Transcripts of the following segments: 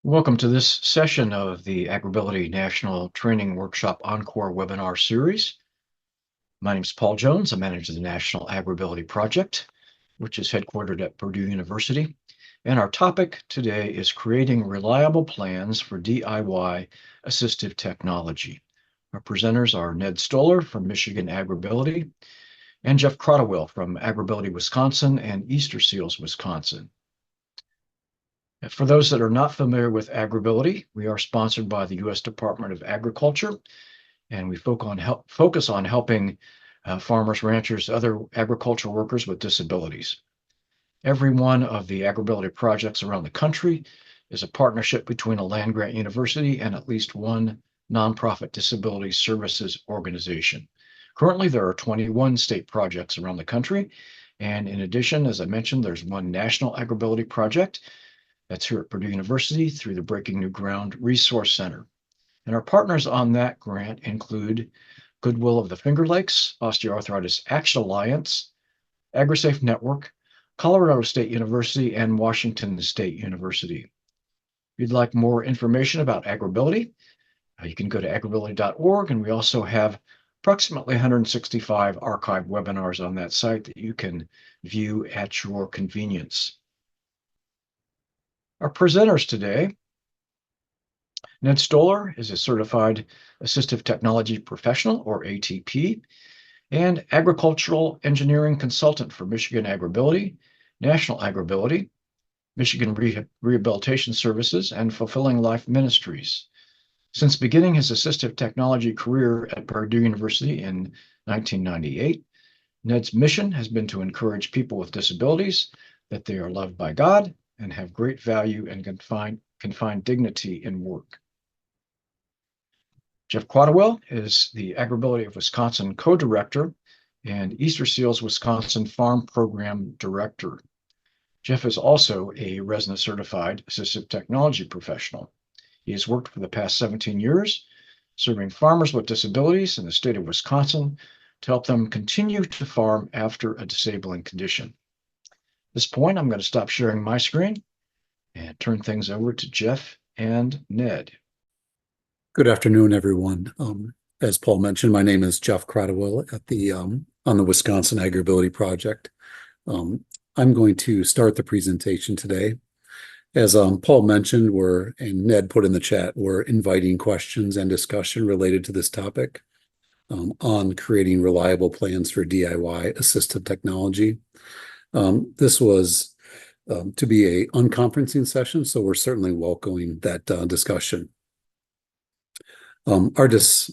Welcome to this session of the AgrAbility National Training Workshop Encore webinar series. My name is Paul Jones. I manage the National AgrAbility Project, which is headquartered at Purdue University. And our topic today is creating reliable plans for DIY assistive technology. Our presenters are Ned Stoller from Michigan AgrAbility and Jeff Kratochwill from AgrAbility of Wisconsin and Easter Seals, Wisconsin. For those that are not familiar with AgrAbility, we are sponsored by the U.S. Department of Agriculture, and we focus on helping farmers, ranchers, other agricultural workers with disabilities. Every one of the AgrAbility projects around the country is a partnership between a land-grant university and at least one nonprofit disability services organization. Currently, there are 21 state projects around the country, and in addition, as I mentioned, there's one national AgrAbility project that's here at Purdue University through the Breaking New Ground Resource Center. And our partners on that grant include Goodwill of the Finger Lakes, Osteoarthritis Action Alliance, AgriSafe Network, Colorado State University, and Washington State University. If you'd like more information about AgrAbility, you can go to agrability.org, and we also have approximately 165 archived webinars on that site that you can view at your convenience. Our presenters today: Ned Stoller is a certified Assistive Technology Professional, or ATP, and agricultural engineering consultant for Michigan AgrAbility, National AgrAbility, Michigan Rehabilitation Services, and Fulfilling Life Ministries. Since beginning his assistive technology career at Purdue University in 1998, Ned's mission has been to encourage people with disabilities that they are loved by God and have great value and can find dignity in work. Jeff Kratochwill is the AgrAbility of Wisconsin co-director and Easter Seals, Wisconsin Farm Program Director. Jeff is also a RESNA-certified Assistive Technology Professional. He has worked for the past 17 years serving farmers with disabilities in the state of Wisconsin to help them continue to farm after a disabling condition. At this point, I'm going to stop sharing my screen and turn things over to Jeff and Ned. Good afternoon, everyone. As Paul mentioned, my name is Jeff Kratochwill at on the Wisconsin AgrAbility Project. I'm going to start the presentation today. As Paul mentioned, and Ned put in the chat, we're inviting questions and discussion related to this topic on creating reliable plans for DIY assistive technology. This was to be a unconferencing session, so we're certainly welcoming that discussion. If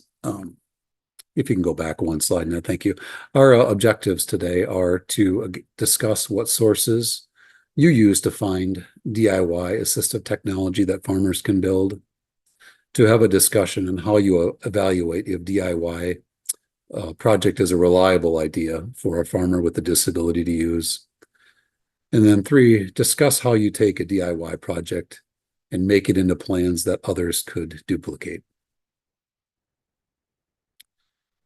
you can go back one slide, Ned, thank you. Our objectives today are to discuss what sources you use to find DIY assistive technology that farmers can build, to have a discussion on how you evaluate if DIY project is a reliable idea for a farmer with a disability to use. And then 3, discuss how you take a DIY project and make it into plans that others could duplicate.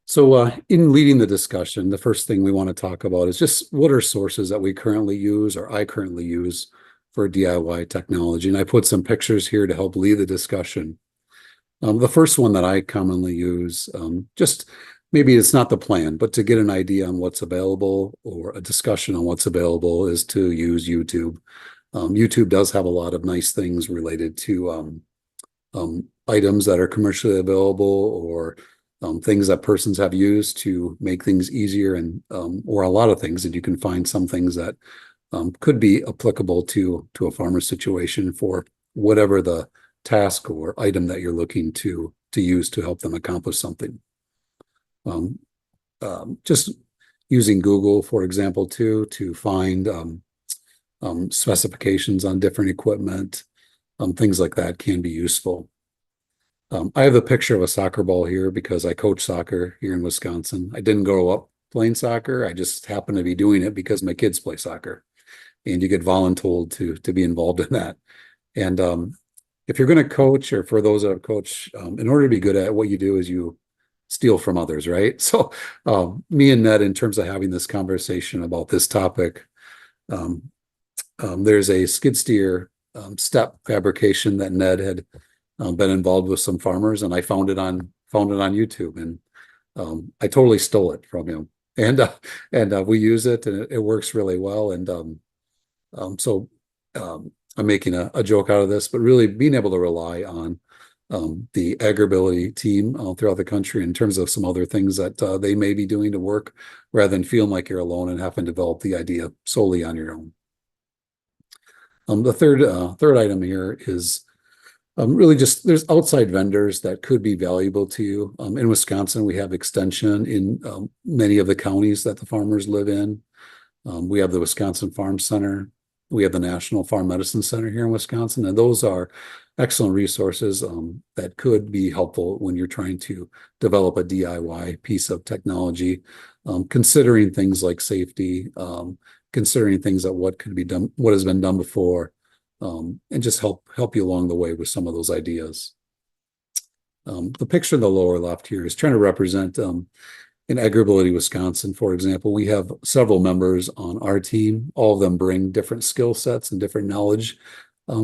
So in leading the discussion, the first thing we want to talk about is just what are sources that we currently use, or I currently use, for DIY technology. And I put some pictures here to help lead the discussion. The first one that I commonly use, just maybe it's not the plan, but to get an idea on what's available or a discussion on what's available, is to use YouTube. YouTube does have a lot of nice things related to items that are commercially available, or things that persons have used to make things easier, and or a lot of things that you can find some things that could be applicable to a farmer's situation for whatever the task or item that you're looking to use to help them accomplish something. Just using Google, for example, to find specifications on different equipment, things like that can be useful. I have a picture of a soccer ball here because I coach soccer here in Wisconsin. I didn't grow up playing soccer. I just happen to be doing it because my kids play soccer, and you get voluntold to be involved in that. And if you're going to coach, or for those that have coached, in order to be good at it, what you do is you steal from others, right? So me and Ned, in terms of having this conversation about this topic, there's a skid steer step fabrication that Ned had been involved with some farmers, and I found it on YouTube, and I totally stole it from him, and we use it, and it works really well. And so I'm making a joke out of this, but really being able to rely on the AgrAbility team throughout the country in terms of some other things that they may be doing to work, rather than feeling like you're alone and having to develop the idea solely on your own. The third item here is really just there's outside vendors that could be valuable to you. In Wisconsin, we have extension in many of the counties that the farmers live in. We have the Wisconsin Farm Center. We have the National Farm Medicine Center here in Wisconsin, and those are excellent resources that could be helpful when you're trying to develop a DIY piece of technology, considering things like safety, considering things that what could be done, what has been done before, and just help you along the way with some of those ideas. The picture in the lower left here is trying to represent in AgrAbility Wisconsin, for example. We have several members on our team. All of them bring different skill sets and different knowledge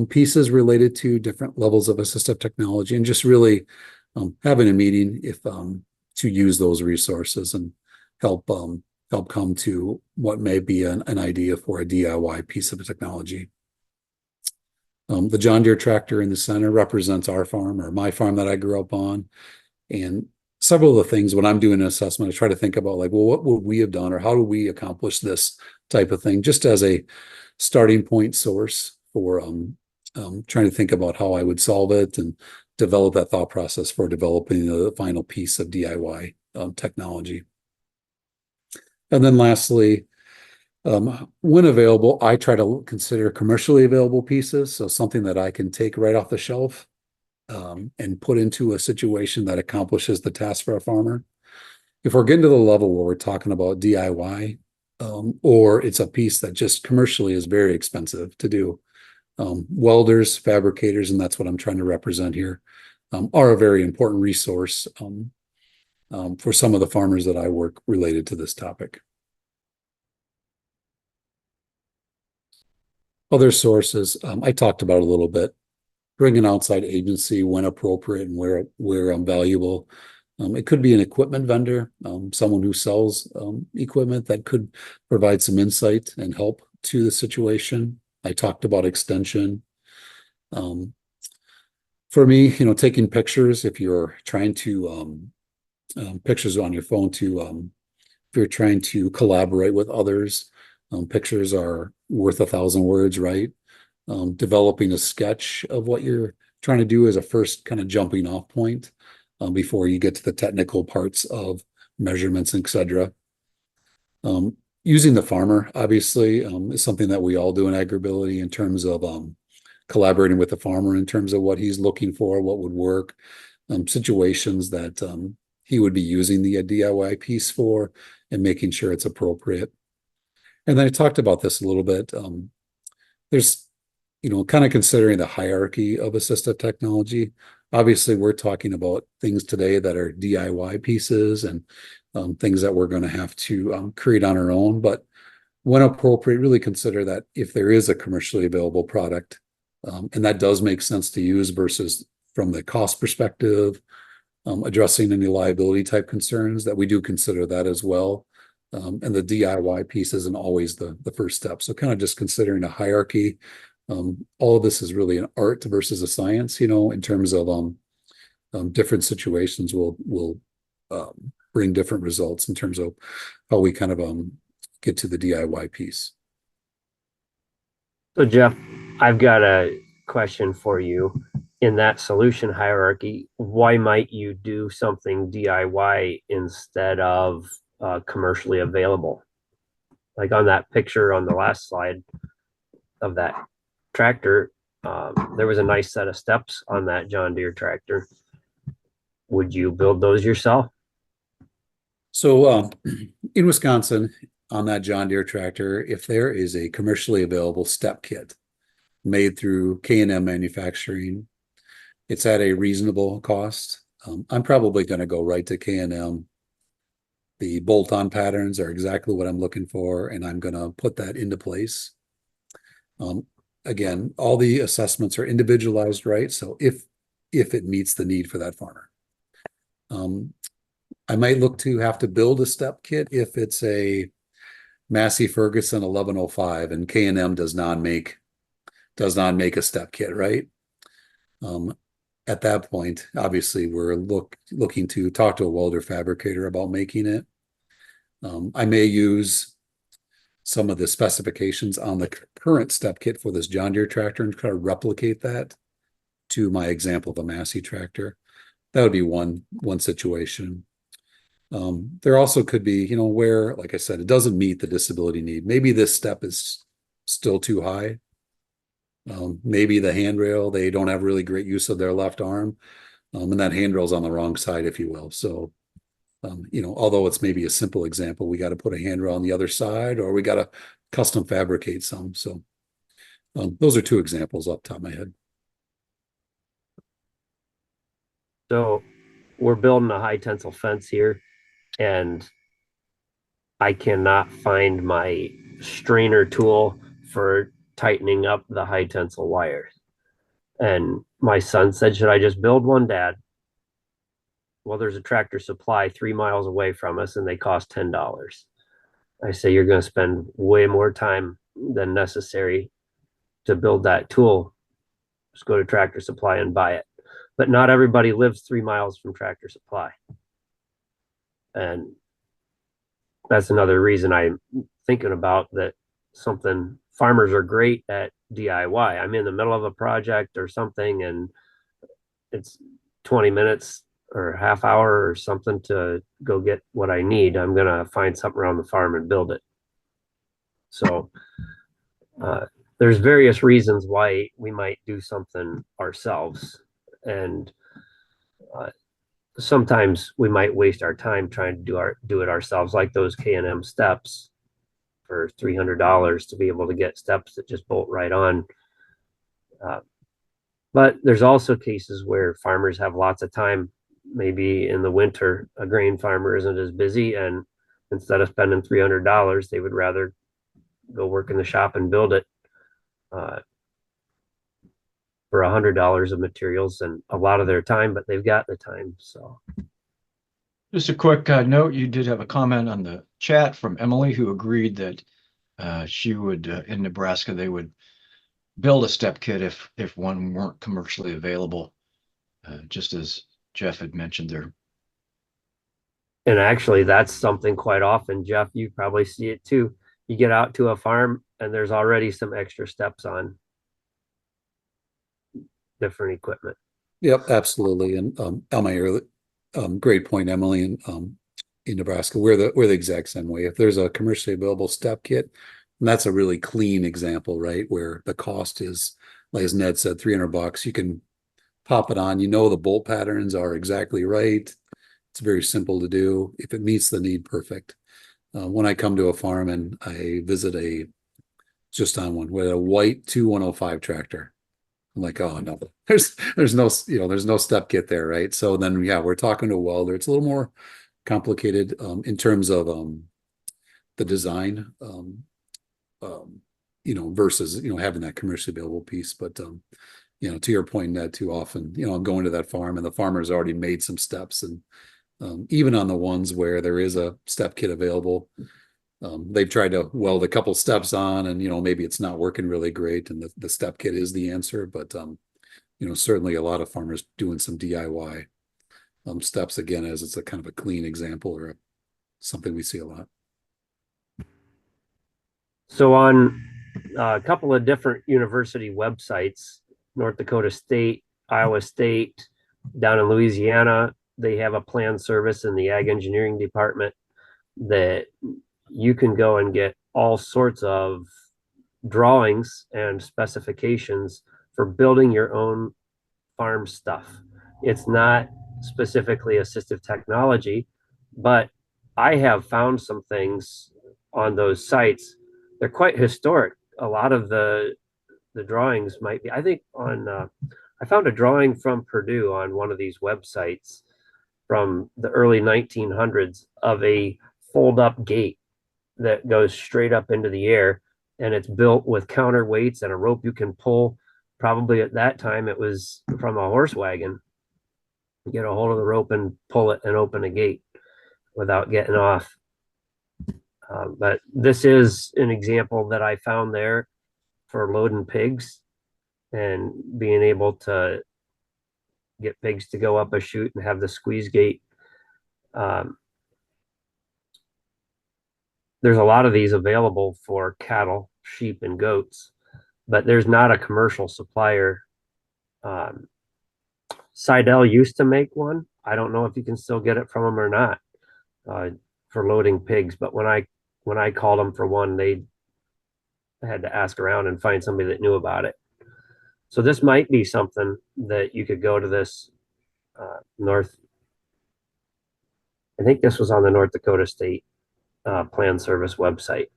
pieces related to different levels of assistive technology, and just really having a meeting to use those resources and help come to what may be an idea for a DIY piece of technology. The John Deere tractor in the center represents our farm, or my farm that I grew up on. And several of the things when I'm doing an assessment, I try to think about like, well, what would we have done, or how do we accomplish this type of thing, just as a starting point source for trying to think about how I would solve it and develop that thought process for developing the final piece of DIY technology. And then lastly, when available, I try to consider commercially available pieces. So something that I can take right off the shelf and put into a situation that accomplishes the task for a farmer. If we're getting to the level where we're talking about DIY, or it's a piece that just commercially is very expensive to do, welders, fabricators, and that's what I'm trying to represent here, are a very important resource for some of the farmers that I work related to this topic. Other sources, I talked about a little bit. Bring an outside agency when appropriate and where valuable. It could be an equipment vendor, someone who sells equipment that could provide some insight and help to the situation. I talked about extension. For me, taking pictures, if you're trying to pictures on your phone if you're trying to collaborate with others, pictures are worth 1,000 words, right? Developing a sketch of what you're trying to do as a first kind of jumping off point before you get to the technical parts of measurements, etc. Using the farmer, obviously, is something that we all do in AgrAbility in terms of collaborating with the farmer in terms of what he's looking for, what would work, situations that he would be using the DIY piece for, and making sure it's appropriate. And then I talked about this a little bit. There's kind of considering the hierarchy of assistive technology. Obviously, we're talking about things today that are DIY pieces and things that we're going to have to create on our own. But when appropriate, really consider that if there is a commercially available product, and that does make sense to use versus from the cost perspective, addressing any liability type concerns, that we do consider that as well. And the DIY piece isn't always the first step. So kind of just considering a hierarchy. All of this is really an art versus a science, in terms of different situations will bring different results in terms of how we kind of get to the DIY piece. So Jeff, I've got a question for you. In that solution hierarchy, why might you do something DIY instead of commercially available? Like on that picture on the last slide of that tractor, there was a nice set of steps on that John Deere tractor. Would you build those yourself? So in Wisconsin, on that John Deere tractor, if there is a commercially available step kit made through K&M manufacturing, it's at a reasonable cost. I'm probably going to go right to K&M. The bolt-on patterns are exactly what I'm looking for, and I'm going to put that into place. again, all the assessments are individualized, right? So if it meets the need for that farmer. I might look to have to build a step kit if it's a Massey Ferguson 1105 and K&M does not make a step kit, right? At that point, obviously, we're looking to talk to a welder fabricator about making it. I may use some of the specifications on the current step kit for this John Deere tractor and kind of replicate that to my example of a Massey tractor. That would be one situation. There also could be, where, like I said, it doesn't meet the disability need. Maybe this step is still too high. Maybe the handrail, they don't have really great use of their left arm. And that handrail's on the wrong side, if you will. So, although it's maybe a simple example, we got to put a handrail on the other side, or we got to custom fabricate some. So those are two examples off the top of my head. So we're building a high tensile fence here, and I cannot find my strainer tool for tightening up the high tensile wires. And my son said, should I just build one, Dad? Well, there's a Tractor Supply 3 miles away from us and they cost $10. I say, you're going to spend way more time than necessary to build that tool. Just go to Tractor Supply and buy it. But not everybody lives 3 miles from Tractor Supply. And that's another reason I'm thinking about that. Farmers are great at DIY. I'm in the middle of a project or something and it's 20 minutes or a half hour or something to go get what I need. I'm going to find something around the farm and build it. So there's various reasons why we might do something ourselves. And sometimes we might waste our time trying to do it ourselves, like those K&M steps for $300 to be able to get steps that just bolt right on. But there's also cases where farmers have lots of time. Maybe in the winter, a grain farmer isn't as busy, and instead of spending $300, they would rather go work in the shop and build it for $100 of materials and a lot of their time, but they've got the time. So just a quick note, you did have a comment on the chat from Emily, who agreed that she would, in Nebraska, they would build a step kit if one weren't commercially available, just as Jeff had mentioned there. And actually, that's something quite often, Jeff, you probably see it too. You get out to a farm and there's already some extra steps on different equipment. Yep, absolutely. And Emily, great point, Emily. In Nebraska, we're the exact same way. If there's a commercially available step kit, and that's a really clean example, right? Where the cost is, like as Ned said, $300. You can pop it on. The bolt patterns are exactly right. It's very simple to do. If it meets the need, perfect. When I come to a farm and I visit just on one with a white 2105 tractor, I'm like, oh no, there's no step kit there, right? So then we're talking to a welder. It's a little more complicated in terms of the design, versus having that commercially available piece. But to your point, Ned, too often, I'm going to that farm and the farmer's already made some steps, and even on the ones where there is a step kit available, they've tried to weld a couple steps on, and maybe it's not working really great, and the step kit is the answer. But certainly a lot of farmers doing some DIY steps, again, as it's a kind of a clean example or something we see a lot. So on a couple of different university websites, North Dakota State, Iowa State, down in Louisiana, they have a planned service in the ag engineering department that you can go and get all sorts of drawings and specifications for building your own farm stuff. It's not specifically assistive technology, but I have found some things on those sites. They're quite historic. A lot of the drawings might be, I think I found a drawing from Purdue on one of these websites from the early 1900s of a fold up gate that goes straight up into the air. and it's built with counterweights and a rope you can pull. Probably at that time it was from a horse wagon. You get a hold of the rope and pull it and open a gate without getting off. But this is an example that I found there for loading pigs and being able to get pigs to go up a chute and have the squeeze gate. There's a lot of these available for cattle, sheep, and goats, but there's not a commercial supplier. Seidel used to make one. I don't know if you can still get it from them or not, for loading pigs. But when I called them for one, they had to ask around and find somebody that knew about it. So this might be something that you could go to this I think this was on the North Dakota State Plan Service website.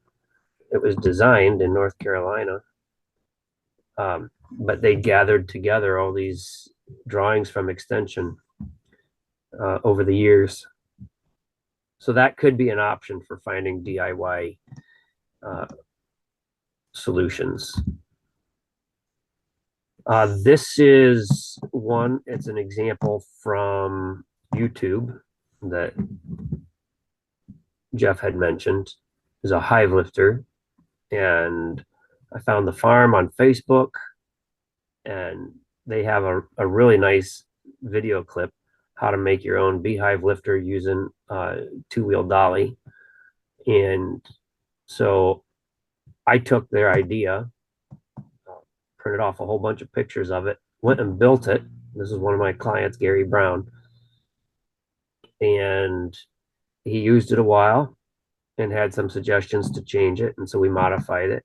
It was designed in North Carolina, but they gathered together all these drawings from Extension over the years. So that could be an option for finding DIY solutions. This is one, it's an example from YouTube that Jeff had mentioned. Is a hive lifter, and I found the farm on Facebook, and they have a really nice video clip how to make your own beehive lifter using two-wheel dolly. And so I took their idea, printed off a whole bunch of pictures of it, went and built it. This is one of my clients, Gary Brown, and he used it a while and had some suggestions to change it, and so we modified it.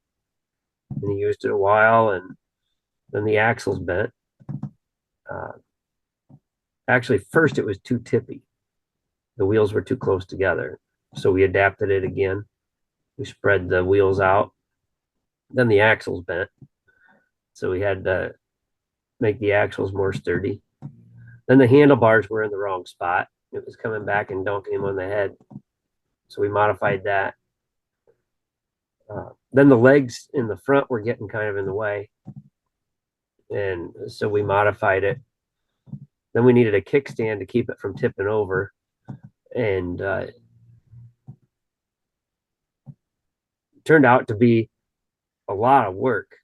And he used it a while, and then the axles bent. Actually, first it was too tippy. The wheels were too close together, so we adapted it again. We spread the wheels out. Then the axles bent, so we had to make the axles more sturdy. Then the handlebars were in the wrong spot. It was coming back and dunking him on the head, so we modified that. Then the legs in the front were getting kind of in the way, and so we modified it. Then we needed a kickstand to keep it from tipping over, and turned out to be a lot of work,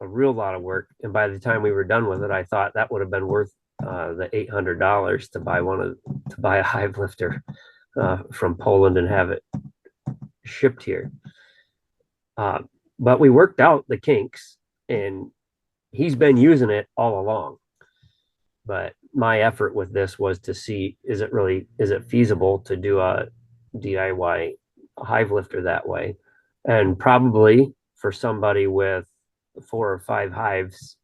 a real lot of work. And by the time we were done with it, I thought that would have been worth the $800 to buy a hive lifter from Poland and have it shipped here. But we worked out the kinks, and he's been using it all along. But my effort with this was to see, is it feasible to do a DIY hive lifter that way? And probably for somebody with 4 or 5 hives,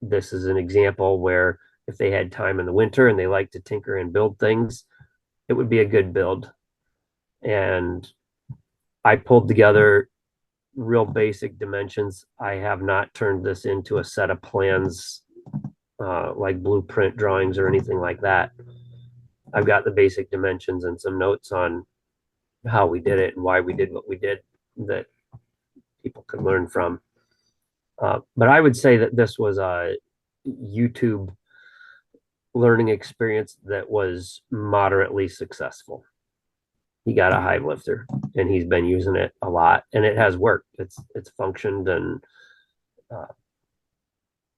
this is an example where if they had time in the winter and they like to tinker and build things, it would be a good build. And I pulled together real basic dimensions. I have not turned this into a set of plans like blueprint drawings or anything like that. I've got the basic dimensions and some notes on how we did it and why we did what we did that people could learn from. But I would say that this was a YouTube learning experience that was moderately successful. He got a hive lifter and he's been using it a lot, and it has worked. It's functioned, and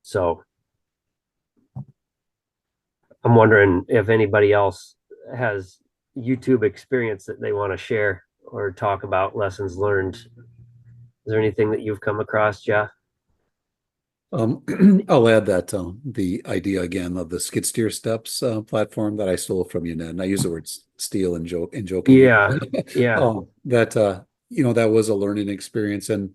so I'm wondering if anybody else has YouTube experience that they want to share or talk about lessons learned. Is there anything that you've come across, Jeff? I'll add that the idea again of the skid steer steps platform that I stole from you, Ned. And I use the word steal in joking. Yeah. That that was a learning experience, and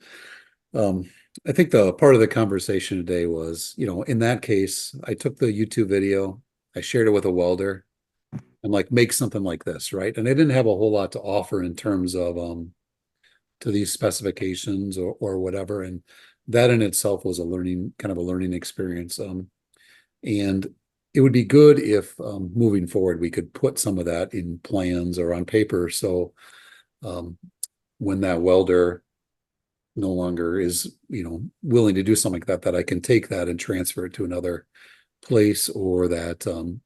I think the part of the conversation today was, in that case, I took the YouTube video, I shared it with a welder. I'm like, make something like this, right? And they didn't have a whole lot to offer in terms of to these specifications or whatever, and that in itself was a learning experience. And it would be good if moving forward we could put some of that in plans or on paper, so when that welder no longer is, willing to do something like that, that I can take that and transfer it to another place, or that on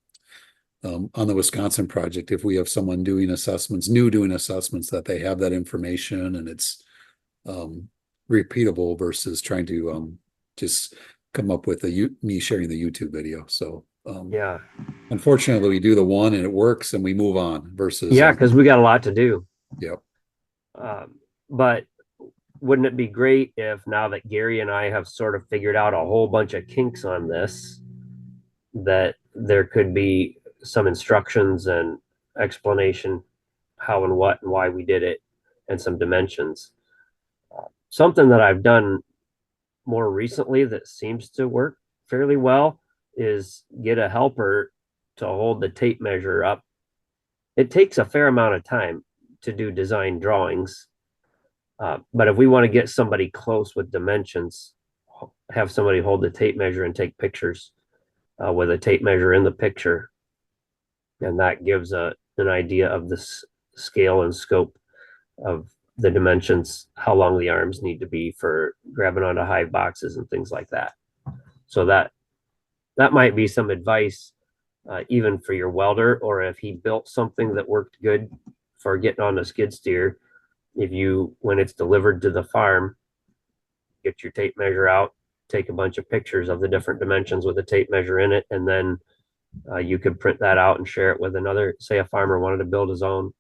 the Wisconsin project, if we have someone doing assessments, that they have that information and it's repeatable versus trying to just come up with me sharing the YouTube video. So Yeah. unfortunately, we do the one and it works and we move on versus Yeah, because we got a lot to do. Yep. But wouldn't it be great if, now that Gary and I have sort of figured out a whole bunch of kinks on this, that there could be some instructions and explanation how and what and why we did it, and some dimensions. Something that I've done more recently that seems to work fairly well is get a helper to hold the tape measure up. It takes a fair amount of time to do design drawings, but if we want to get somebody close with dimensions, have somebody hold the tape measure and take pictures with a tape measure in the picture, and that gives an idea of the scale and scope of the dimensions, how long the arms need to be for grabbing onto hive boxes and things like that. So that might be some advice, even for your welder, or if he built something that worked good for getting on the skid steer, when it's delivered to the farm, get your tape measure out, take a bunch of pictures of the different dimensions with a tape measure in it, and then you could print that out and share it with another, say a farmer wanted to build his own.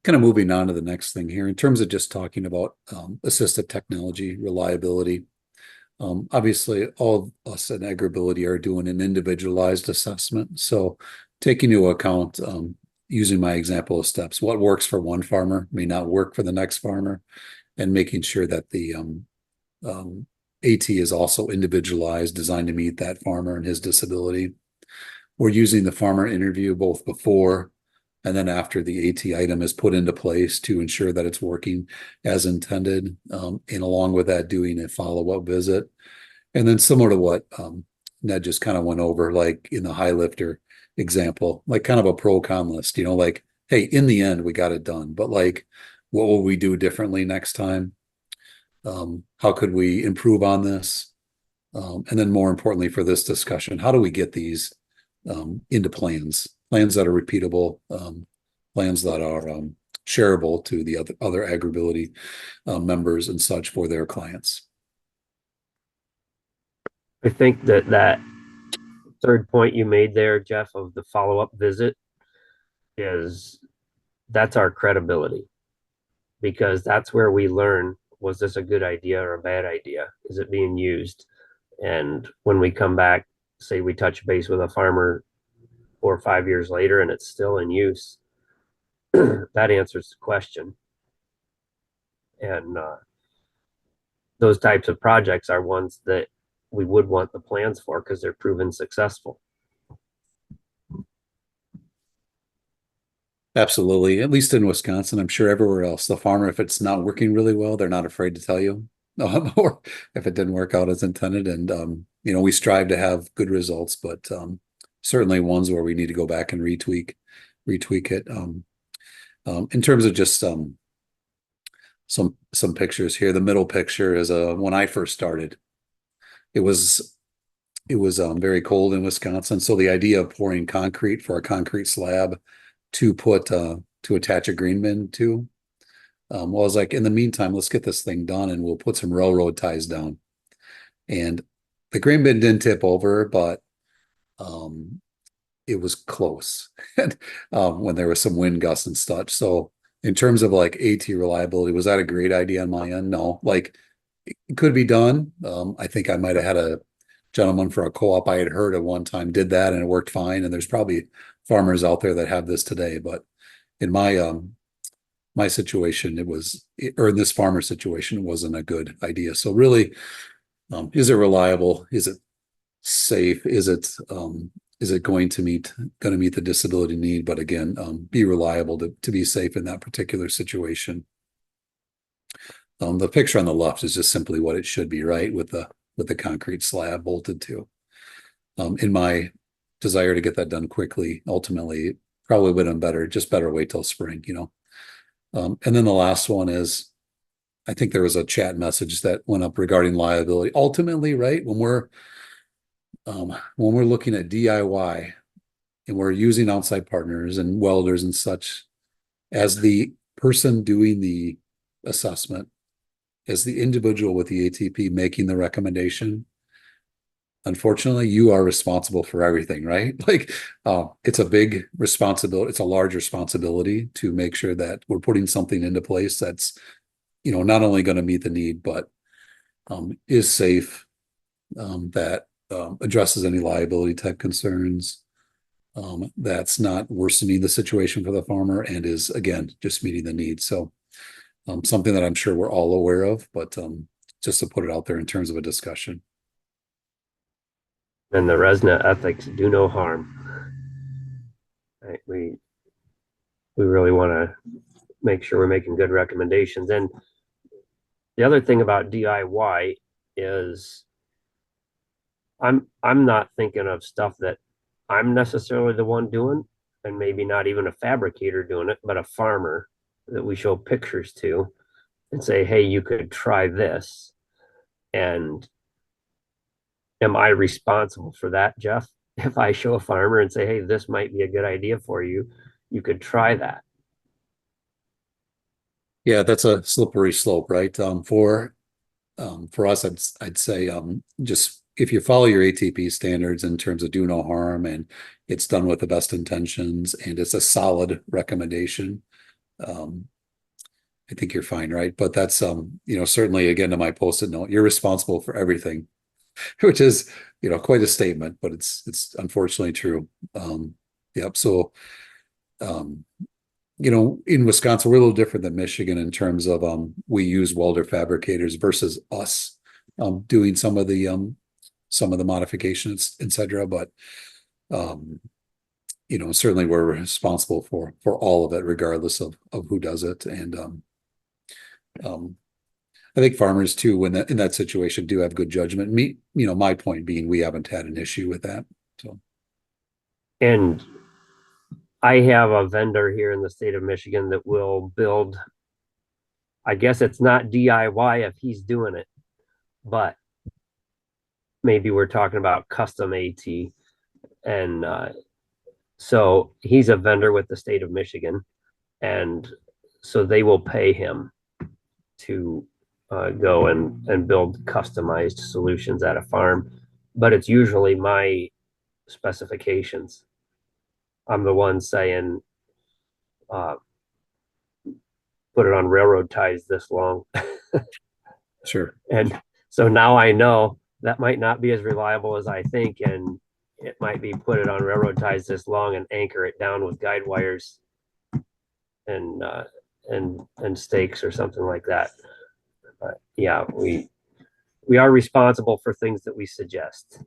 Kind of moving on to the next thing here, in terms of just talking about assistive technology, reliability. Obviously, all of us at AgrAbility are doing an individualized assessment. So taking into account, using my example of steps, what works for one farmer may not work for the next farmer, and making sure that the AT is also individualized, designed to meet that farmer and his disability. We're using the farmer interview both before and then after the AT item is put into place to ensure that it's working as intended. And along with that, doing a follow-up visit. And then similar to what Ned just kind of went over, like in the high lifter example, like kind of a pro-con list, like, hey, in the end, we got it done. But like, what will we do differently next time? How could we improve on this? And then more importantly for this discussion, how do we get these into plans that are repeatable, plans that are shareable to the other AgrAbility members and such for their clients. I think that third point you made there, Jeff, of the follow-up visit, that's our credibility, because that's where we learn, was this a good idea or a bad idea? Is it being used? And when we come back, say we touch base with a farmer 4 or 5 years later and it's still in use, that answers the question. And those types of projects are ones that we would want the plans for, because they're proven successful. Absolutely. At least in Wisconsin, I'm sure everywhere else, the farmer, if it's not working really well, they're not afraid to tell you, or if it didn't work out as intended. And, we strive to have good results, but certainly ones where we need to go back and retweak it. In terms of just some pictures here, the middle picture is when I first started. It was very cold in Wisconsin, so the idea of pouring concrete for a concrete slab to put to attach a green bin to, well, I was like, in the meantime, let's get this thing done and we'll put some railroad ties down. And the green bin didn't tip over, but it was close when there was some wind gusts and such. So in terms of like AT reliability, was that a great idea on my end? No, like it could be done. I think I might have had a gentleman for a co-op I had heard at one time did that and it worked fine. And there's probably farmers out there that have this today, but in my situation, or in this farmer situation, it wasn't a good idea. So really, is it reliable? Is it safe? Is it going to meet the disability need? But again, be reliable to be safe in that particular situation. The picture on the left is just simply what it should be, right? With the concrete slab bolted to. In my desire to get that done quickly, ultimately, probably would have been better wait till spring, And then the last one is, I think there was a chat message that went up regarding liability. Ultimately, right, when we're looking at DIY and we're using outside partners and welders and such, as the person doing the assessment, as the individual with the ATP making the recommendation, unfortunately, you are responsible for everything, right? Like, it's a big responsibility. It's a large responsibility to make sure that we're putting something into place that's, not only going to meet the need, but is safe, that addresses any liability type concerns, that's not worsening the situation for the farmer, and is, again, just meeting the need. So something that I'm sure we're all aware of, but just to put it out there in terms of a discussion. And the RESNA ethics do no harm. Right? We really want to make sure we're making good recommendations. And the other thing about DIY is I'm not thinking of stuff that I'm necessarily the one doing, and maybe not even a fabricator doing it, but a farmer that we show pictures to and say, hey, you could try this. And am I responsible for that, Jeff? If I show a farmer and say, hey, this might be a good idea for you, you could try that. Yeah, that's a slippery slope, right? For us, I'd say just if you follow your ATP standards in terms of do no harm, and it's done with the best intentions, and it's a solid recommendation, I think you're fine, right? But that's certainly, again, to my post-it note, you're responsible for everything, which is quite a statement, but it's unfortunately true. Yep. So in Wisconsin, we're a little different than Michigan in terms of we use welder fabricators versus us doing some of the modifications, etc. But certainly we're responsible for all of it, regardless of who does it. And I think farmers too, in that situation, do have good judgment. My point being, we haven't had an issue with that. So, and I have a vendor here in the state of Michigan that will build, I guess it's not DIY if he's doing it, but maybe we're talking about custom AT. And so he's a vendor with the state of Michigan. And so they will pay him to go and build customized solutions at a farm. But it's usually my specifications. I'm the one saying, put it on railroad ties this long. sure. And so now I know that might not be as reliable as I think, and it might be put it on railroad ties this long and anchor it down with guide wires and stakes or something like that. But yeah, we are responsible for things that we suggest.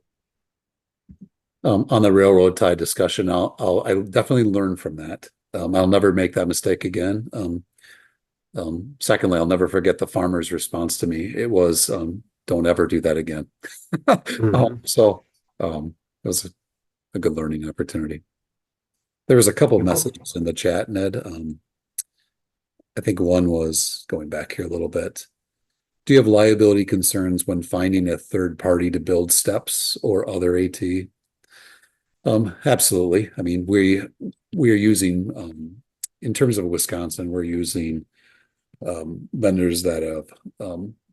On the railroad tie discussion, I'll definitely learn from that. I'll never make that mistake again. Secondly, I'll never forget the farmer's response to me. It was, don't ever do that again. So it was a good learning opportunity. There was a couple of messages in the chat, Ned. I think one was, going back here a little bit, do you have liability concerns when finding a third party to build steps or other AT? Absolutely. I mean, we are using, in terms of Wisconsin, we're using vendors that have,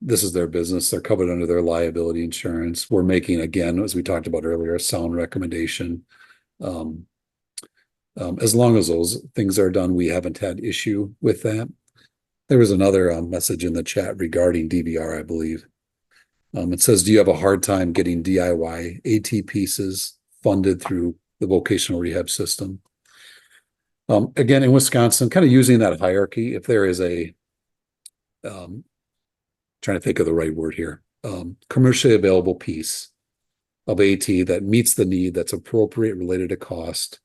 this is their business. They're covered under their liability insurance. We're making, again, as we talked about earlier, a sound recommendation. As long as those things are done, we haven't had issue with that. There was another message in the chat regarding DVR, I believe. It says, do you have a hard time getting DIY AT pieces funded through the vocational rehab system? Again, in Wisconsin, kind of using that hierarchy, if there is a, trying to think of the right word here, commercially available piece of AT that meets the need, that's appropriate, related to cost,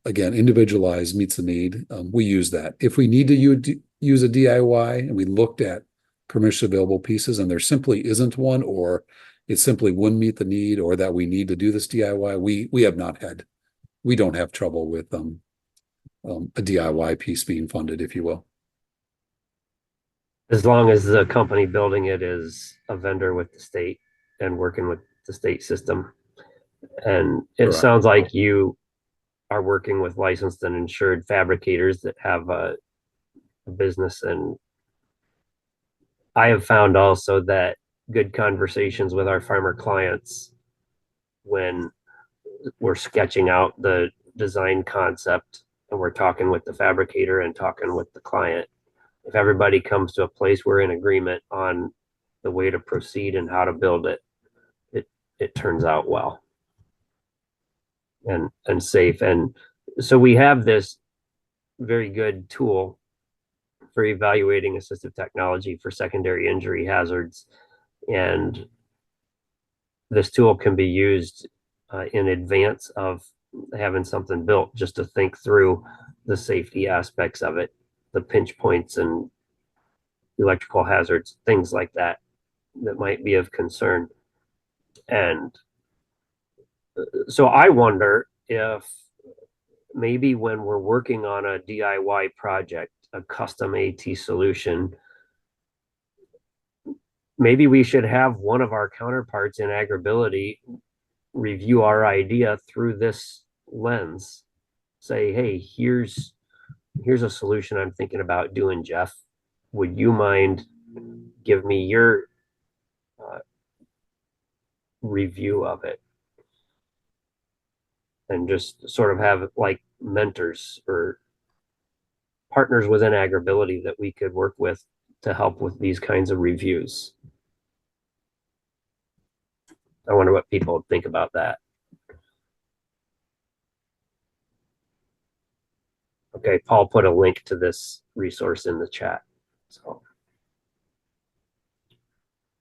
again, individualized, meets the need, we use that. If we need to use a DIY and we looked at commercially available pieces and there simply isn't one, or it simply wouldn't meet the need, or that we need to do this DIY, we don't have trouble with a DIY piece being funded, if you will. As long as the company building it is a vendor with the state and working with the state system. And it Correct. sounds like you are working with licensed and insured fabricators that have a business. And I have found also that good conversations with our farmer clients when we're sketching out the design concept and we're talking with the fabricator and talking with the client. If everybody comes to a place we're in agreement on the way to proceed and how to build it, it turns out well and safe. And so we have this very good tool for evaluating assistive technology for secondary injury hazards. And this tool can be used in advance of having something built, just to think through the safety aspects of it, the pinch points and electrical hazards, things like that might be of concern. And so I wonder if maybe when we're working on a DIY project, a custom AT solution, maybe we should have one of our counterparts in AgrAbility review our idea through this lens. Say, hey, here's a solution I'm thinking about doing, Jeff. Would you mind give me your review of it? And just sort of have like mentors or partners within AgrAbility that we could work with to help with these kinds of reviews. I wonder what people think about that. Okay, Paul put a link to this resource in the chat. So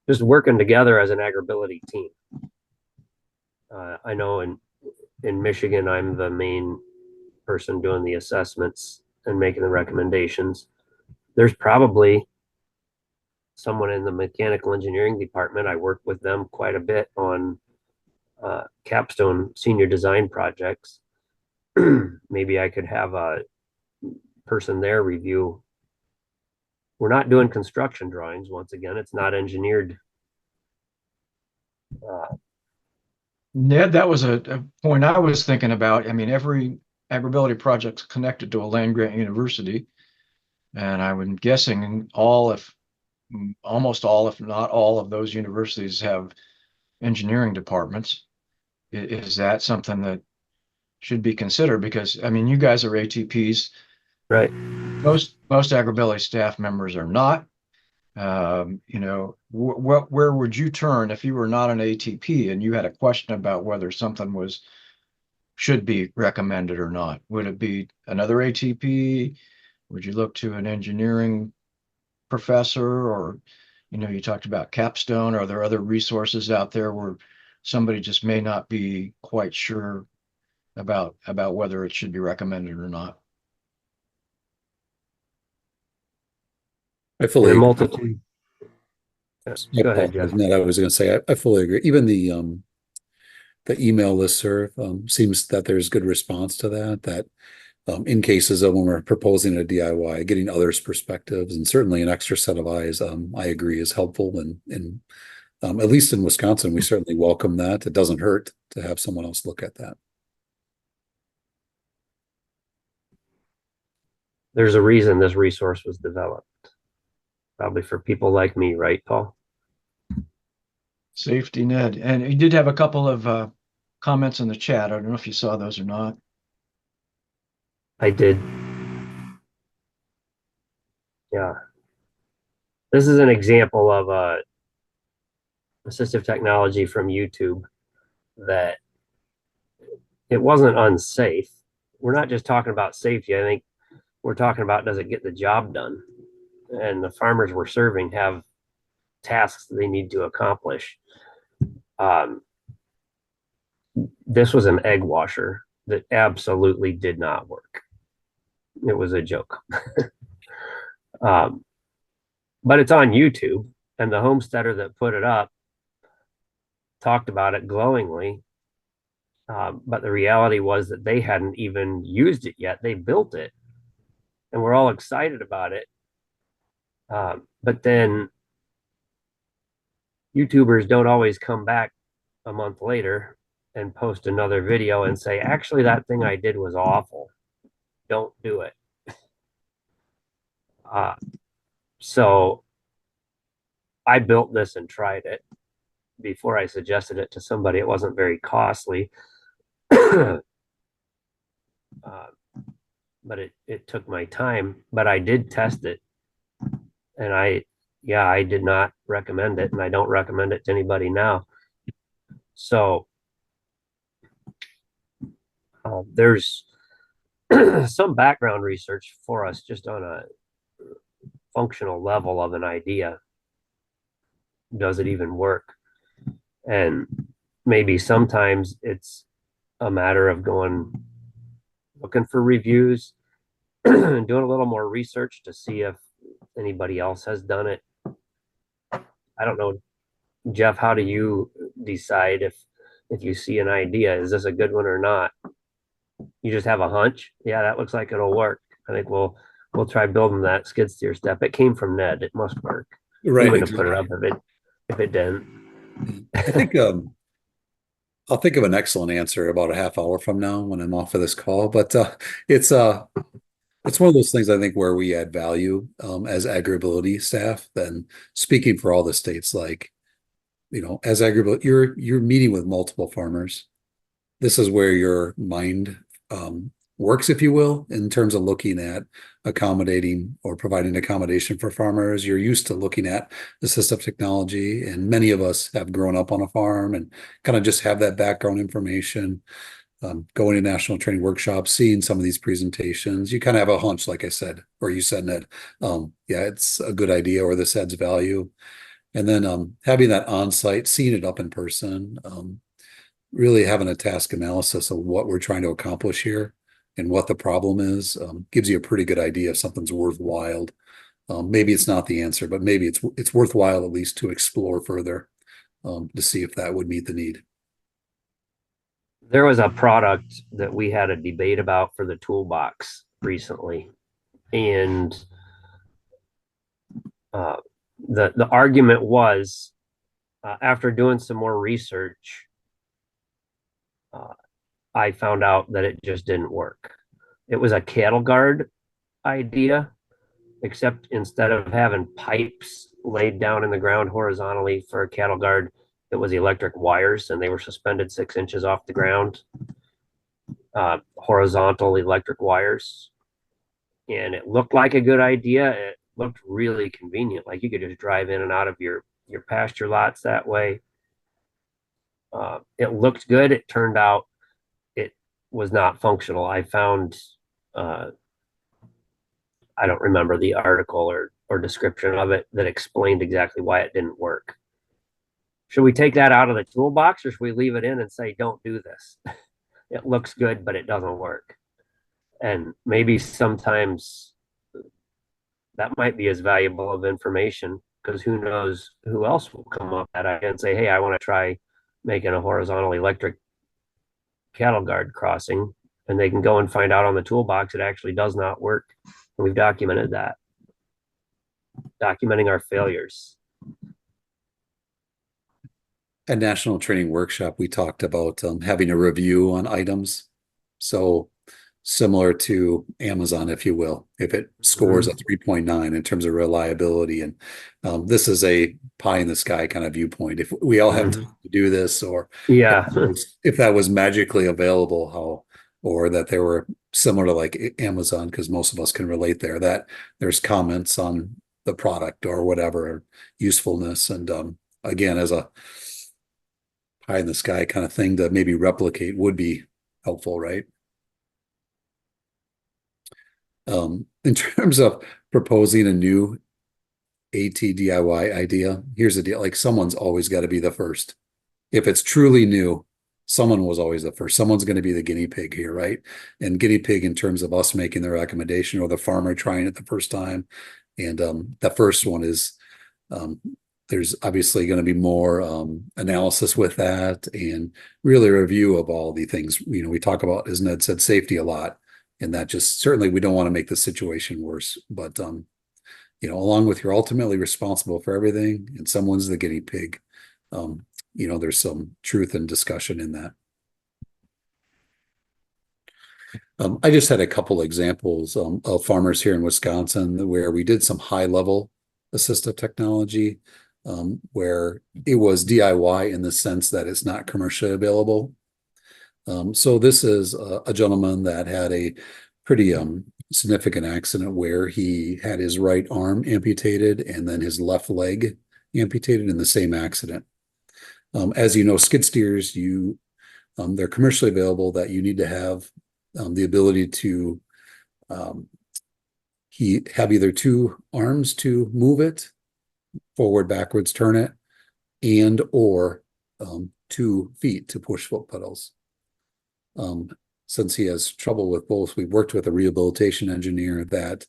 just working together as an AgrAbility team. I know in Michigan, I'm the main person doing the assessments and making the recommendations. There's probably someone in the mechanical engineering department. I work with them quite a bit on capstone senior design projects. Maybe I could have a person there review. We're not doing construction drawings. Once again, it's not engineered. Ned, that was a point I was thinking about. I mean, every AgrAbility project's connected to a land grant university, and I'm guessing almost all, if not all, of those universities have engineering departments. Is that something that should be considered? Because I mean, you guys are ATPs, right? Most AgrAbility staff members are not. You know, where would you turn if you were not an ATP and you had a question about whether something should be recommended or not? Would it be another ATP? Would you look to an engineering professor? Or, you know, you talked about capstone. Are there other resources out there where somebody just may not be quite sure about whether it should be recommended or not? I fully agree. Multitude. Go ahead, Jeff. No, I was going to say I fully agree. Even the email listserv seems that there's good response to that. That in cases of when we're proposing a DIY, getting others' perspectives and certainly an extra set of eyes, I agree is helpful. And at least in Wisconsin, we certainly welcome that. It doesn't hurt to have someone else look at that. There's a reason this resource was developed. Probably for people like me, right, Paul? Safety, Ned. And you did have a couple of comments in the chat. I don't know if you saw those or not. I did. Yeah. This is an example of assistive technology from YouTube that it wasn't unsafe. We're not just talking about safety. I think we're talking about, does it get the job done? And the farmers we're serving have tasks they need to accomplish. This was an egg washer that absolutely did not work. It was a joke. But it's on YouTube, and the homesteader that put it up talked about it glowingly. But the reality was that they hadn't even used it yet. They built it and we're all excited about it. But then YouTubers don't always come back a month later and post another video and say, actually, that thing I did was awful. Don't do it. So I built this and tried it before I suggested it to somebody. It wasn't very costly. But it took my time, but I did test it. And I did not recommend it, and I don't recommend it to anybody now. So there's some background research for us just on a functional level of an idea. Does it even work? And maybe sometimes it's a matter of looking for reviews, doing a little more research to see if anybody else has done it. I don't know, Jeff, how do you decide if you see an idea, is this a good one or not? You just have a hunch? Yeah, that looks like it'll work. I think we'll try building that skid steer step. It came from Ned. It must work. Right. He wouldn't have put it up if it didn't. I think I'll think of an excellent answer about a half hour from now when I'm off of this call. But it's one of those things I think where we add value as AgrAbility staff. Then speaking for all the states, like, as AgrAbility, you're meeting with multiple farmers. This is where your mind works, if you will, in terms of looking at accommodating or providing accommodation for farmers. You're used to looking at assistive technology, and many of us have grown up on a farm and kind of just have that background information. Going to national training workshops, seeing some of these presentations, you kind of have a hunch, like I said, or you said, Ned, yeah, it's a good idea, or this adds value. And then having that on-site, seeing it up in person, really having a task analysis of what we're trying to accomplish here and what the problem is, gives you a pretty good idea if something's worthwhile. Maybe it's not the answer, but maybe it's worthwhile at least to explore further to see if that would meet the need. There was a product that we had a debate about for the toolbox recently, and the argument was, after doing some more research, I found out that it just didn't work. It was a cattle guard idea, except instead of having pipes laid down in the ground horizontally for a cattle guard, it was electric wires, and they were suspended 6 inches off the ground, horizontal electric wires. And it looked like a good idea. It looked really convenient. Like you could just drive in and out of your pasture lots that way. It looked good. It turned out it was not functional. I found, I don't remember the article or description of it that explained exactly why it didn't work. Should we take that out of the toolbox, or should we leave it in and say, don't do this? It looks good, but it doesn't work. And maybe sometimes that might be as valuable of information, because who knows who else will come up at it and say, hey, I want to try making a horizontal electric cattle guard crossing, and they can go and find out on the toolbox it actually does not work. And we've documented that. Documenting our failures. At National Training Workshop, we talked about having a review on items. So similar to Amazon, if you will, if it scores a 3.9 in terms of reliability. And this is a pie in the sky kind of viewpoint. If we all have time to do this, or if that was magically available, or that they were similar to like Amazon, because most of us can relate there, that there's comments on the product or whatever, usefulness. And again, as a pie in the sky kind of thing to maybe replicate would be helpful, right? In terms of proposing a new AT DIY idea, here's the deal. Like, someone's always got to be the first. If it's truly new, someone was always the first. Someone's going to be the guinea pig here, right? And guinea pig in terms of us making the recommendation or the farmer trying it the first time. And the first one is There's obviously going to be more analysis with that and really a review of all the things. We talk about, as Ned said, safety a lot, and that just certainly we don't want to make the situation worse. But along with you're ultimately responsible for everything, and someone's the guinea pig. There's some truth and discussion in that. I just had a couple examples of farmers here in Wisconsin where we did some high-level assistive technology, where it was DIY in the sense that it's not commercially available. So this is a gentleman that had a pretty significant accident where he had his right arm amputated and then his left leg amputated in the same accident. As you know, skid steers, they're commercially available, that you need to have the ability to have either two arms to move it, forward, backwards, turn it, and or 2 feet to push foot pedals. Since he has trouble with both, we've worked with a rehabilitation engineer that,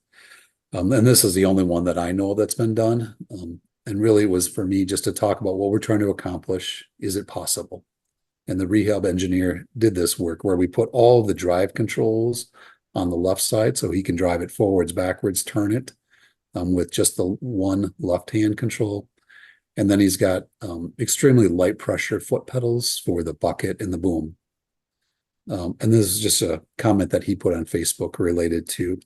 and this is the only one that I know that's been done. And really it was for me just to talk about what we're trying to accomplish. Is it possible? And the rehab engineer did this work where we put all the drive controls on the left side so he can drive it forwards, backwards, turn it with just the one left hand control. And then he's got extremely light pressure foot pedals for the bucket and the boom. And this is just a comment that he put on Facebook related to,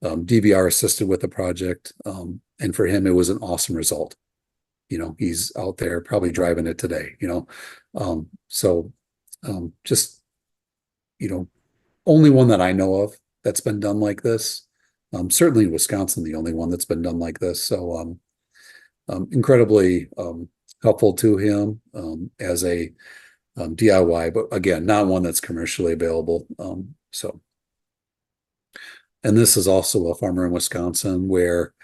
DVR assisted with the project. And for him, it was an awesome result. He's out there probably driving it today, just, only one that I know of that's been done like this. Certainly in Wisconsin, the only one that's been done like this. So, incredibly helpful to him as a DIY, but again, not one that's commercially available. And this is also a farmer in Wisconsin where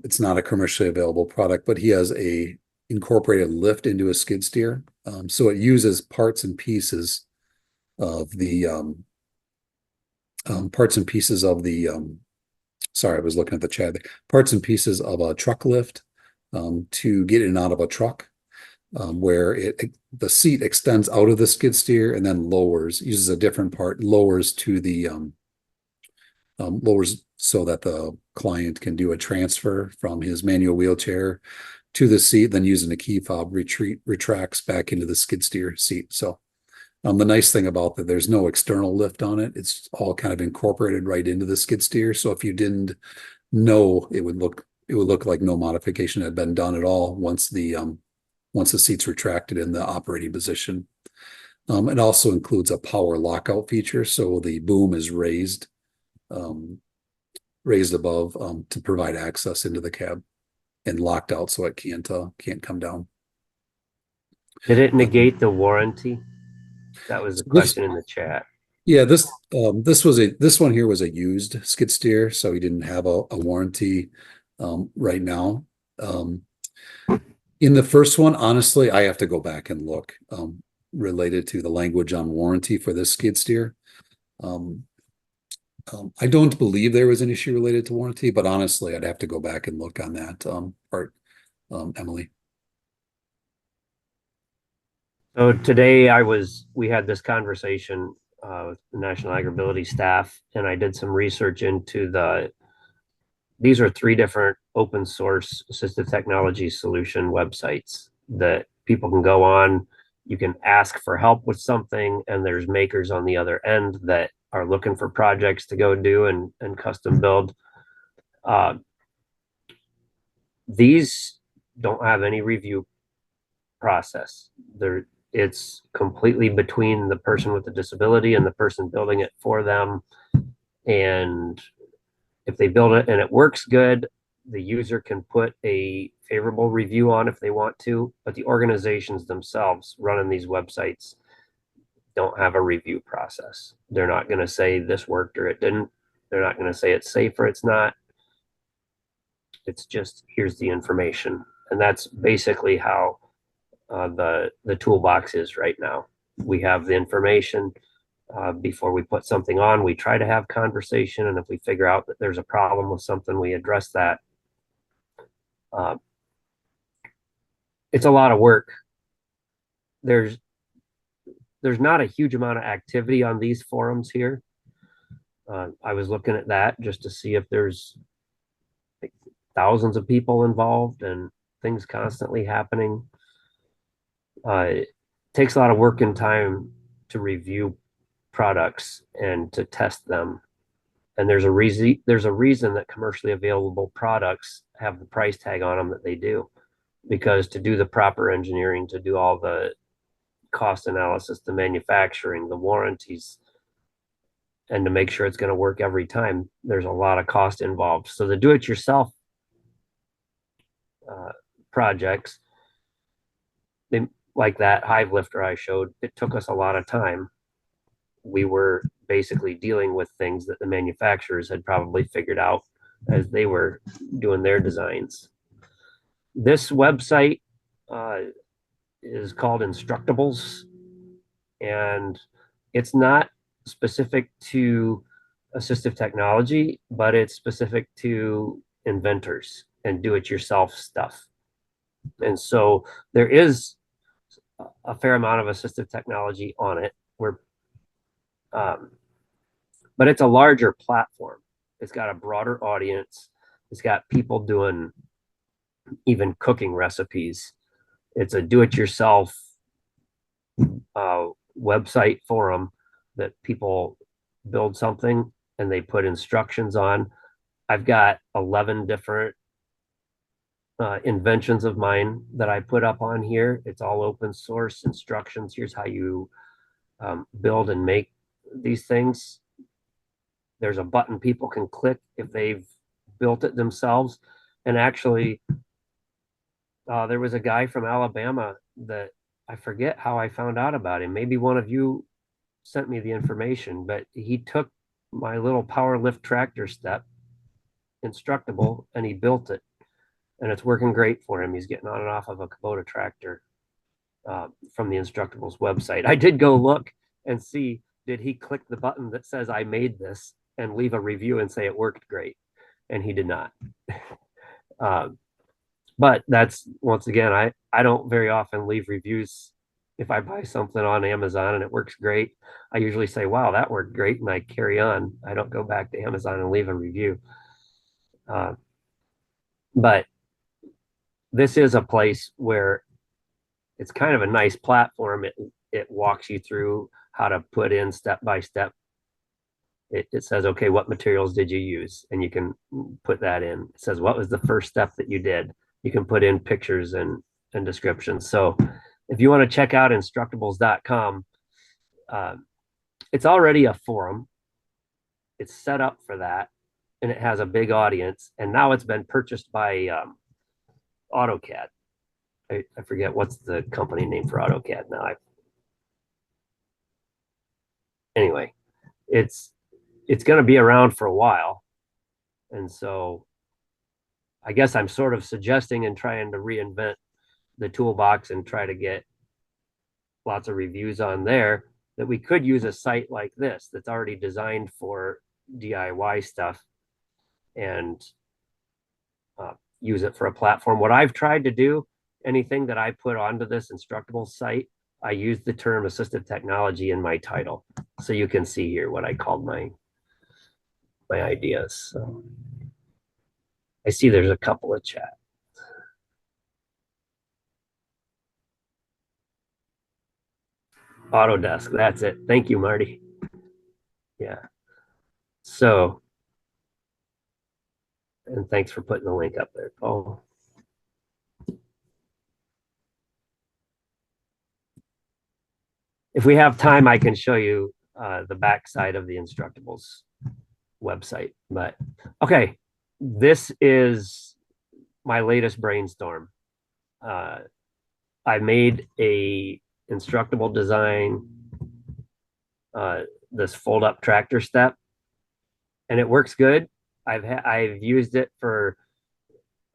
it's not a commercially available product, but he has a incorporated lift into a skid steer. So it uses parts and pieces of the sorry, I was looking at the chat. Parts and pieces of a truck lift to get in and out of a truck, where the seat extends out of the skid steer and then uses a different part, lowers to the lowers so that the client can do a transfer from his manual wheelchair to the seat, then using a key fob retracts back into the skid steer seat. So the nice thing about that, there's no external lift on it. It's all kind of incorporated right into the skid steer. So if you didn't know, it would look like no modification had been done at all once the seat's retracted in the operating position. It also includes a power lockout feature. So the boom is raised above to provide access into the cab, and locked out so it can't come down. Did it negate the warranty? That was a question in the chat. Yeah, this one here was a used skid steer, so he didn't have a warranty right now. In the first one, honestly, I have to go back and look related to the language on warranty for this skid steer. I don't believe there was an issue related to warranty, but honestly, I'd have to go back and look on that part, Emily. So today we had this conversation with the National AgrAbility staff, and I did some research into these are 3 different open source assistive technology solution websites that people can go on. You can ask for help with something, and there's makers on the other end that are looking for projects to go do and custom build. These don't have any review process. It's completely between the person with the disability and the person building it for them. And if they build it and it works good, the user can put a favorable review on if they want to, but the organizations themselves running these websites don't have a review process. They're not going to say this worked or it didn't. They're not going to say it's safe or it's not. It's just, here's the information. And that's basically how the toolbox is right now. We have the information before we put something on. We try to have conversation, and if we figure out that there's a problem with something, we address that. it's a lot of work. There's not a huge amount of activity on these forums here. I was looking at that just to see if there's like thousands of people involved and things constantly happening. It takes a lot of work and time to review products and to test them. And there's a reason that commercially available products have the price tag on them that they do, because to do the proper engineering, to do all the cost analysis, the manufacturing, the warranties, and to make sure it's going to work every time, there's a lot of cost involved. So the do-it-yourself projects, like that hive lifter I showed, it took us a lot of time. We were basically dealing with things that the manufacturers had probably figured out as they were doing their designs. This website is called Instructables, and it's not specific to assistive technology, but it's specific to inventors and do-it-yourself stuff. And so there is a fair amount of assistive technology on it, but it's a larger platform. It's got a broader audience. It's got people doing even cooking recipes. It's a do-it-yourself website forum that people build something and they put instructions on. I've got 11 different inventions of mine that I put up on here. It's all open source instructions. Here's how you build and make these things. There's a button people can click if they've built it themselves. And actually, there was a guy from Alabama that I forget how I found out about him. Maybe one of you sent me the information, but he took my little power lift tractor step, Instructable, and he built it. And it's working great for him. He's getting on and off of a Kubota tractor from the Instructables website. I did go look and see, did he click the button that says I made this and leave a review and say it worked great? And he did not. But that's, once again, I don't very often leave reviews. If I buy something on Amazon and it works great, I usually say, wow, that worked great, and I carry on. I don't go back to Amazon and leave a review. But this is a place where it's kind of a nice platform. It walks you through how to put in step by step. It says, okay, what materials did you use? And you can put that in. It says, what was the first step that you did? You can put in pictures and descriptions. So if you want to check out instructables.com, it's already a forum. It's set up for that, and it has a big audience. And now it's been purchased by AutoCAD. I forget what's the company name for AutoCAD now. Anyway, it's going to be around for a while. And so I guess I'm sort of suggesting and trying to reinvent the toolbox and try to get lots of reviews on there, that we could use a site like this that's already designed for DIY stuff and use it for a platform. What I've tried to do, anything that I put onto this Instructable site, I use the term assistive technology in my title. So you can see here what I called my ideas. So I see there's a couple of chat. Autodesk, that's it. Thank you, Marty. Yeah. So, and thanks for putting the link up there, Paul. If we have time, I can show you the backside of the Instructables website. But okay, this is my latest brainstorm. I made a Instructable design, this fold-up tractor step, and it works good. I've used it for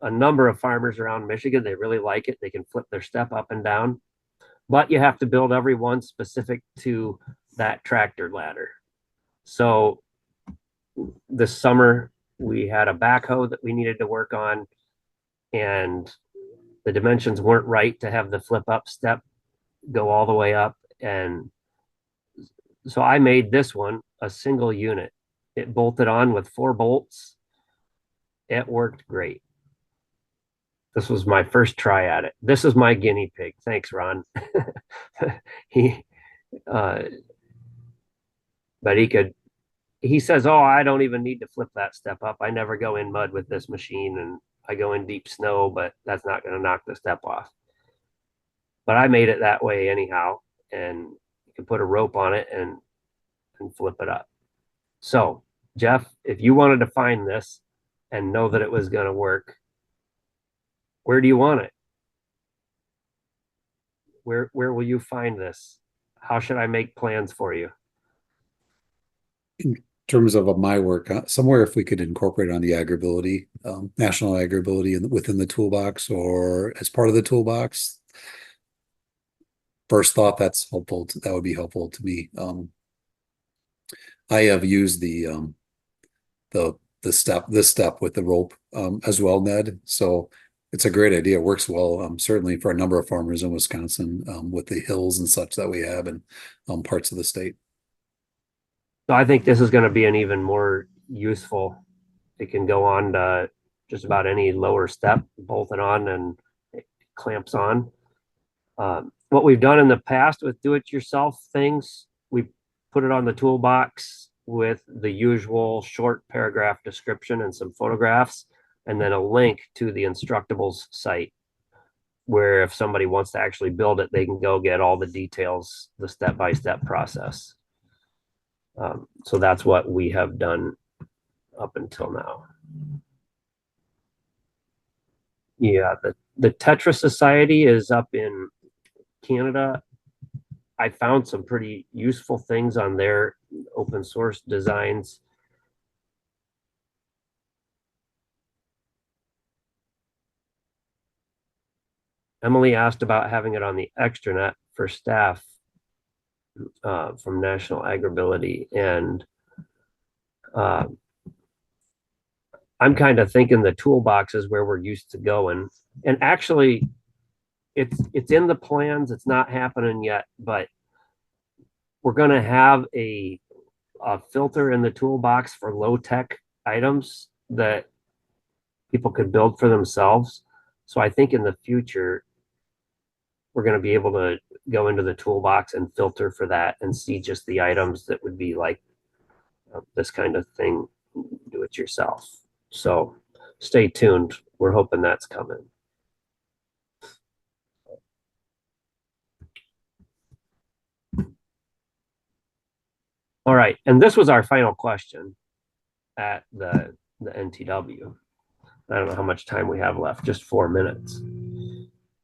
a number of farmers around Michigan. They really like it. They can flip their step up and down, but you have to build every one specific to that tractor ladder. So this summer we had a backhoe that we needed to work on, and the dimensions weren't right to have the flip up step go all the way up. And so I made this one a single unit. It bolted on with 4 bolts. It worked great. This was my first try at it. This is my guinea pig. Thanks, Ron. But he says, oh, I don't even need to flip that step up. I never go in mud with this machine, and I go in deep snow, but that's not going to knock the step off. But I made it that way anyhow, and you can put a rope on it and flip it up. So, Jeff, if you wanted to find this and know that it was going to work, where do you want it? Where will you find this? How should I make plans for you? In terms of my work, somewhere if we could incorporate on the AgrAbility, National AgrAbility within the toolbox or as part of the toolbox. First thought, that's helpful. That would be helpful to me. I have used this step with the rope as well, Ned. So it's a great idea. It works well, certainly for a number of farmers in Wisconsin with the hills and such that we have in parts of the state. So I think this is going to be an even more useful. It can go on to just about any lower step, bolt it on, and it clamps on. What we've done in the past with do-it-yourself things, we put it on the toolbox with the usual short paragraph description and some photographs, and then a link to the Instructables site, where if somebody wants to actually build it, they can go get all the details, the step-by-step process. So that's what we have done up until now. Yeah, the Tetra Society is up in Canada. I found some pretty useful things on their open source designs. Emily asked about having it on the extranet for staff from National AgrAbility, and I'm kind of thinking the toolbox is where we're used to going. And actually, it's in the plans. It's not happening yet, but we're going to have a filter in the toolbox for low-tech items that people could build for themselves. So I think in the future, we're going to be able to go into the toolbox and filter for that and see just the items that would be like this kind of thing, do it yourself. So stay tuned. We're hoping that's coming. All right, and this was our final question at the NTW. I don't know how much time we have left, just 4 minutes.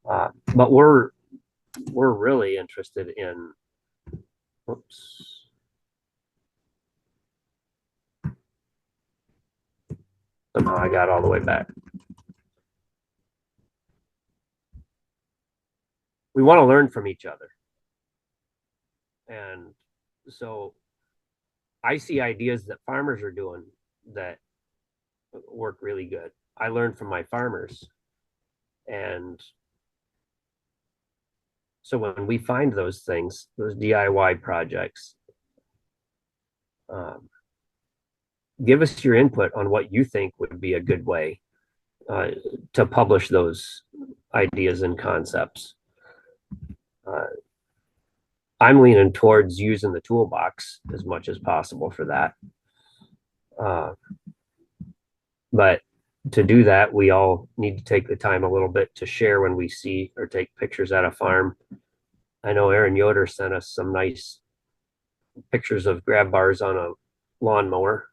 But we're really interested in, whoops. Somehow I got all the way back. We want to learn from each other. And so I see ideas that farmers are doing that work really good. I learned from my farmers. And so when we find those things, those DIY projects, give us your input on what you think would be a good way to publish those ideas and concepts. I'm leaning towards using the toolbox as much as possible for that. But to do that, we all need to take the time a little bit to share when we see or take pictures at a farm. I know Aaron Yoder sent us some nice pictures of grab bars on a lawnmower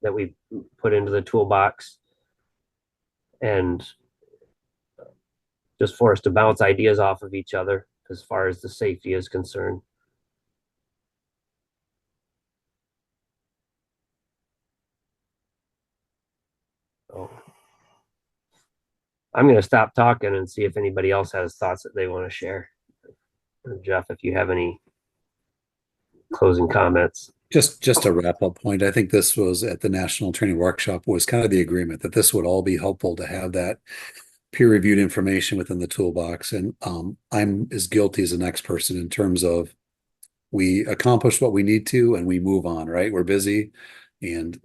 that we put into the toolbox, and just for us to bounce ideas off of each other as far as the safety is concerned. So I'm going to stop talking and see if anybody else has thoughts that they want to share. Or Jeff, if you have any closing comments. Just a wrap-up point. I think this was at the National Training Workshop was kind of the agreement that this would all be helpful to have that peer-reviewed information within the toolbox. And I'm as guilty as the next person in terms of we accomplish what we need to and we move on, right? We're busy. And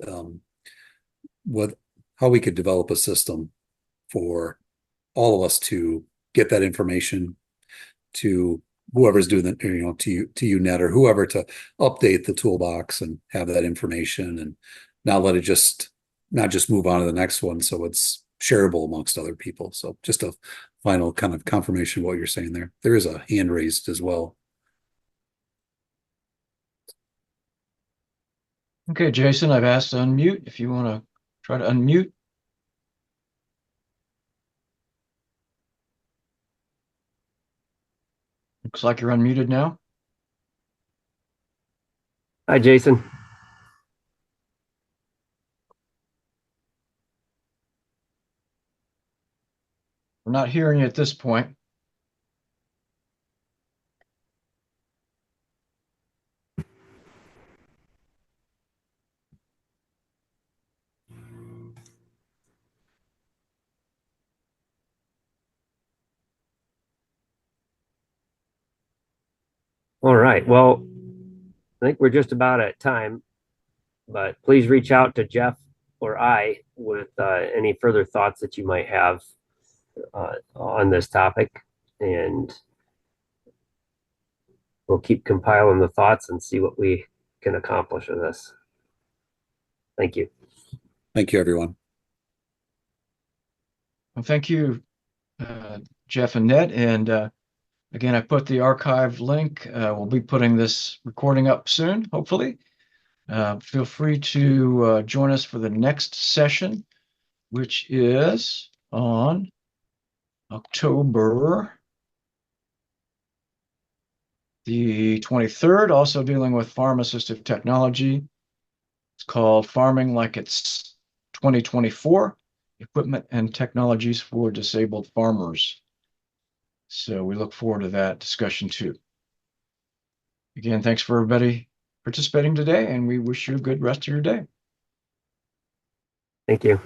how we could develop a system for all of us to get that information to whoever's doing that, to you, Ned, or whoever, to update the toolbox and have that information and not let it not just move on to the next one. So it's shareable amongst other people. So just a final kind of confirmation of what you're saying there. There is a hand raised as well. Okay, Jason, I've asked to unmute. If you want to try to unmute. Looks like you're unmuted now. Hi, Jason. We're not hearing you at this point. All right. Well, I think we're just about at time, but please reach out to Jeff or I with any further thoughts that you might have on this topic, and we'll keep compiling the thoughts and see what we can accomplish with this. Thank you. Thank you, everyone. Well, thank you, Jeff and Ned. And again, I put the archive link. We'll be putting this recording up soon, hopefully. Feel free to join us for the next session, which is on October the 23rd, also dealing with farm assistive technology. It's called Farming Like It's 2024, Equipment and Technologies for Disabled Farmers. So we look forward to that discussion too. Again, thanks for everybody participating today, and we wish you a good rest of your day. Thank you.